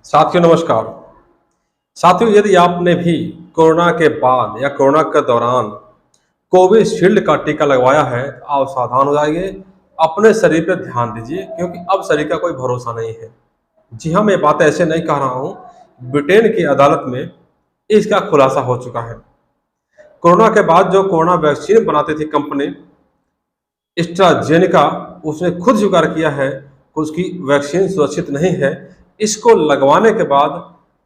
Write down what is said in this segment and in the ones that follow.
साथियों नमस्कार। साथियों, यदि आपने भी कोरोना के बाद या कोरोना के दौरान कोविशील्ड का टीका लगवाया है तो आप सावधान हो जाइए। अपने शरीर पर ध्यान दीजिए क्योंकि अब शरीर का कोई भरोसा नहीं है। जी हाँ, मैं बात ऐसे नहीं कह रहा हूँ। ब्रिटेन की अदालत में इसका खुलासा हो चुका है। कोरोना के बाद जो कोरोना वैक्सीन बनाती थी कंपनी एस्ट्राजेनेका, उसने खुद स्वीकार किया है कि उसकी वैक्सीन सुरक्षित नहीं है। इसको लगवाने के बाद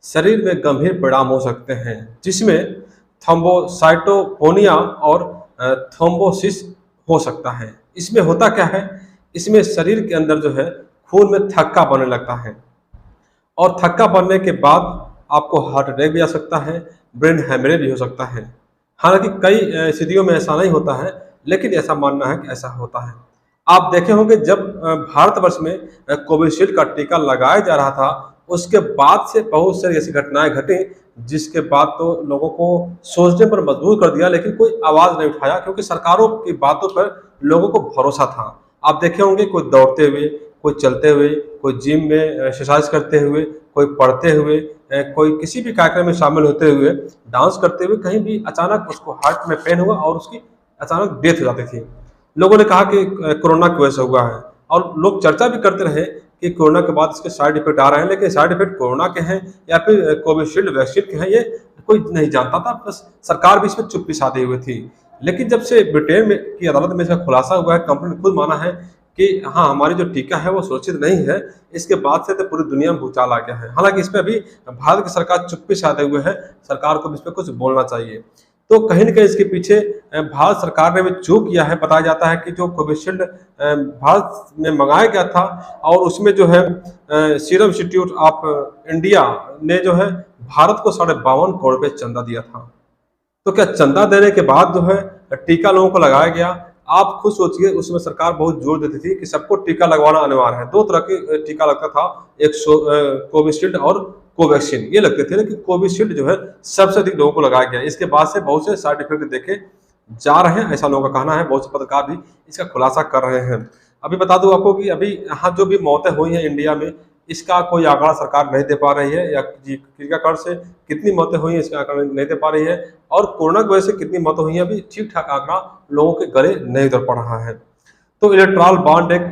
शरीर में गंभीर परिणाम हो सकते हैं, जिसमें थ्रोम्बोसाइटोपेनिया और थ्रोम्बोसिस हो सकता है। इसमें होता क्या है, इसमें शरीर के अंदर जो है खून में थक्का बनने लगता है और थक्का बनने के बाद आपको हार्ट अटैक भी आ सकता है, ब्रेन हैमरेज भी हो सकता है। हालांकि कई स्थितियों में ऐसा नहीं होता है, लेकिन ऐसा मानना है कि ऐसा होता है। आप देखे होंगे जब भारतवर्ष में कोविशील्ड का टीका लगाया जा रहा था, उसके बाद से बहुत सारी ऐसी घटनाएं घटी जिसके बाद तो लोगों को सोचने पर मजबूर कर दिया, लेकिन कोई आवाज नहीं उठाया क्योंकि सरकारों की बातों पर लोगों को भरोसा था। आप देखे होंगे कोई दौड़ते हुए, कोई चलते हुए, कोई जिम में एक्सरसाइज करते हुए, कोई पढ़ते हुए, कोई किसी भी कार्यक्रम में शामिल होते हुए, डांस करते हुए कहीं भी अचानक उसको हार्ट में पेन हुआ और उसकी अचानक डेथ हो जाती थी। लोगों ने कहा कि कोरोना की वजह से हुआ है और लोग चर्चा भी करते रहे कि कोरोना के बाद इसके साइड इफेक्ट आ रहे हैं, लेकिन साइड इफेक्ट कोरोना के हैं या फिर कोविशील्ड वैक्सीन के हैं, ये कोई नहीं जानता था। बस सरकार भी इसमें चुप्पी साधे हुए थी। लेकिन जब से ब्रिटेन में की अदालत में इसका खुलासा हुआ है, कंपनी ने खुद माना है कि हाँ, हमारी जो टीका है वो सुरक्षित नहीं है, इसके बाद से तो पूरी दुनिया में भूचाल आ गया है। हालांकि इस पर अभी भारत की सरकार चुप्पी साधे हुए है। सरकार को भी इस पर कुछ बोलना चाहिए। तो कहीं न कहीं इसके पीछे भारत सरकार ने भी जो किया है, बताया जाता है कि जो कोविशील्ड भारत में मंगाया गया था और उसमें जो है सीरम इंस्टीट्यूट ऑफ इंडिया ने जो है भारत को 52.5 करोड़ रुपए चंदा दिया था। तो क्या चंदा देने के बाद जो है टीका लोगों को लगाया गया? आप खुद सोचिए, उसमें सरकार बहुत जोर देती थी कि सबको टीका लगवाना अनिवार्य है। 2 तरह के टीका लगता था, एक कोविशील्ड और कोवैक्सीन, ये लगते थे। लेकिन कोविशील्ड जो है सबसे अधिक लोगों को लगाया गया। इसके बाद से बहुत से साइड इफेक्ट देखे जा रहे हैं, ऐसा लोगों का कहना है। बहुत से पत्रकार भी इसका खुलासा कर रहे हैं। अभी बता दूं आपको कि अभी यहाँ जो भी मौतें हुई हैं इंडिया में, इसका कोई आंकड़ा सरकार नहीं दे पा रही है, या टीकाकरण से कितनी मौतें हुई हैं इसका आंकड़ा नहीं दे पा रही है, और कोरोना की वजह से कितनी मौतें हुई हैं अभी ठीक ठाक आंकड़ा लोगों के गले नहीं उतर पड़ रहा है। तो इलेक्टोरल बॉन्ड एक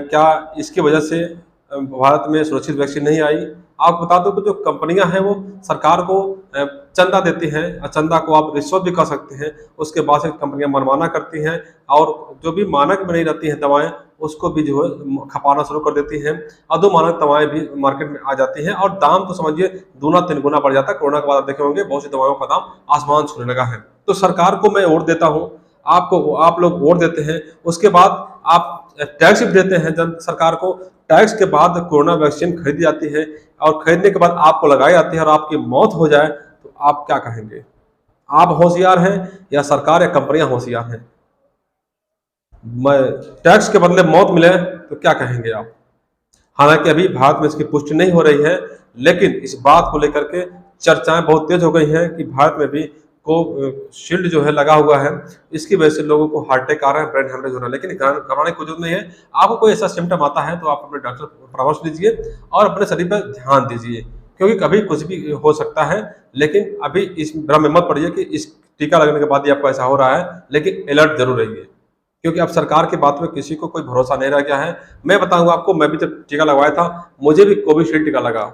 क्या इसकी वजह से भारत में सुरक्षित वैक्सीन नहीं आई? आपको बता दूं कि जो कंपनियां हैं वो सरकार को चंदा देती हैं, और चंदा को आप रिश्वत भी कह सकते हैं। उसके बाद से कंपनियां मनमाना करती हैं और जो भी मानक में नहीं रहती हैं दवाएं, उसको भी जो है खपाना शुरू कर देती हैं। अधोमानक दवाएं भी मार्केट में आ जाती हैं और दाम तो समझिए दूना 3 गुना बढ़ जाता है। कोरोना के बाद आप देखे होंगे बहुत सी दवाओं का दाम आसमान छूने लगा है। तो सरकार को मैं वोट देता हूँ, आपको आप लोग वोट देते हैं, उसके बाद आप टैक्स भी देते हैं जन सरकार को। टैक्स के बाद कोरोना वैक्सीन खरीदी जाती है और खरीदने के बाद आपको लगाई जाती है और आपकी मौत हो जाए तो आप क्या कहेंगे? आप होशियार हैं या सरकार या कंपनियां होशियार हैं? मैं टैक्स के बदले मौत मिले तो क्या कहेंगे आप? हालांकि अभी भारत में इसकी पुष्टि नहीं हो रही है, लेकिन इस बात को लेकर के चर्चाएं बहुत तेज हो गई हैं कि भारत में भी कोविशील्ड जो है लगा हुआ है, इसकी वजह से लोगों को हार्ट अटैक आ रहा है, ब्रेन हेमरेज हो रहा है। लेकिन घबराने की जरूरत नहीं है। आपको कोई ऐसा सिम्टम आता है तो आप अपने डॉक्टर से परामर्श लीजिए और अपने शरीर पर ध्यान दीजिए, क्योंकि कभी कुछ भी हो सकता है। लेकिन अभी इस भ्रम में मत पड़िए कि इस टीका लगने के बाद ही आपको ऐसा हो रहा है, लेकिन अलर्ट जरूर रहिए, क्योंकि अब सरकार की बात में किसी को कोई भरोसा नहीं रह गया है। मैं बताऊंगा आपको, मैं भी जब टीका लगवाया था, मुझे भी कोविशील्ड टीका लगा।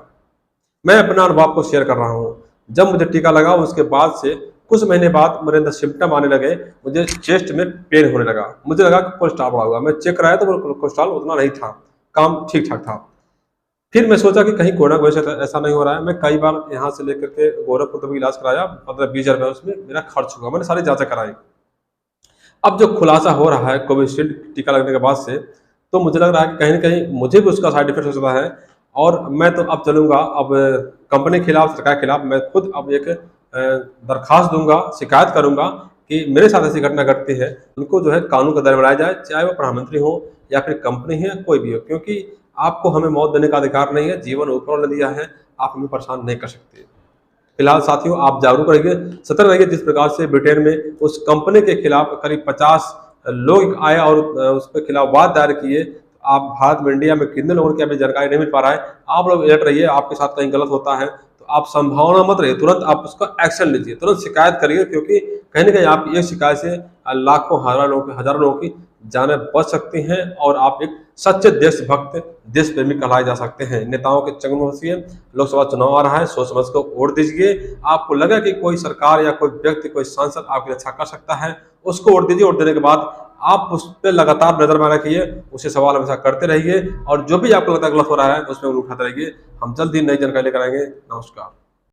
मैं अपना अनुभव आपको शेयर कर रहा हूँ। जब मुझे टीका लगा उसके बाद से कुछ महीने बाद मेरे अंदर सिम्टम आने लगे। मुझे चेस्ट में पेन होने लगा, मुझे लगा कि कोलेस्ट्रॉल बढ़ा हुआ। मैं चेक कराया तो कोलेस्ट्रॉल उतना नहीं था, काम ठीक ठाक था। फिर मैं सोचा कि कहीं कोरोना की वजह से ऐसा नहीं हो रहा है। मैं कई बार यहाँ से लेकर के गोरखपुर तक इलाज कराया, 15-20 हज़ार रुपये उसमें मेरा खर्च हुआ। मैंने सारी जांचें कराई। अब जो खुलासा हो रहा है कोविशील्ड टीका लगने के बाद से, तो मुझे लग रहा है कि कहीं न कहीं मुझे भी उसका साइड इफेक्ट हो सकता है। और मैं तो अब चलूँगा, अब कंपनी के खिलाफ, सरकार के खिलाफ मैं खुद अब एक दरखास्त दूंगा, शिकायत करूंगा कि मेरे साथ ऐसी घटना घटती है, उनको जो है कानून का दायरे में लाया जाए, चाहे वो प्रधानमंत्री हो या फिर कंपनी है, कोई भी हो। क्योंकि आपको हमें मौत देने का अधिकार नहीं है, जीवन ऊपर वाले ने दिया है, आप हमें परेशान नहीं कर सकते। फिलहाल साथियों, आप जागरूक रहिए, सतर्क रहिए। जिस प्रकार से ब्रिटेन में उस कंपनी के खिलाफ करीब 50 लोग आए और उसके खिलाफ वाद दायर किए, आप भारत में, इंडिया में कितने लोगों की अभी जानकारी नहीं मिल पा रहा है। आप लोग अलर्ट रहिए, आपके साथ कहीं गलत होता है तो आप संभावना मत रहिए, तुरंत आप उसका एक्शन लीजिए, तुरंत शिकायत करिए, क्योंकि कहीं न कहीं आपकी एक शिकायत से लाखों, हज़ारों लोगों की जानें बच सकती हैं और आप एक सच्चे देशभक्त, देश प्रेमी कहलाए जा सकते हैं। नेताओं के चंगुल में फंसिए, लोकसभा चुनाव आ रहा है, सोच समझ कर वोट दीजिए। आपको लगा कि कोई सरकार या कोई व्यक्ति, कोई सांसद आपकी रक्षा कर सकता है, उसको वोट दीजिए। वोट देने के बाद आप उस पे लगातार नज़र बनाए रखिए, उससे सवाल हमेशा करते रहिए और जो भी आपको लगता है गलत हो रहा है, उसमें उठाते रहिए। हम जल्द ही नई जानकारी लेकर आएँगे। नमस्कार।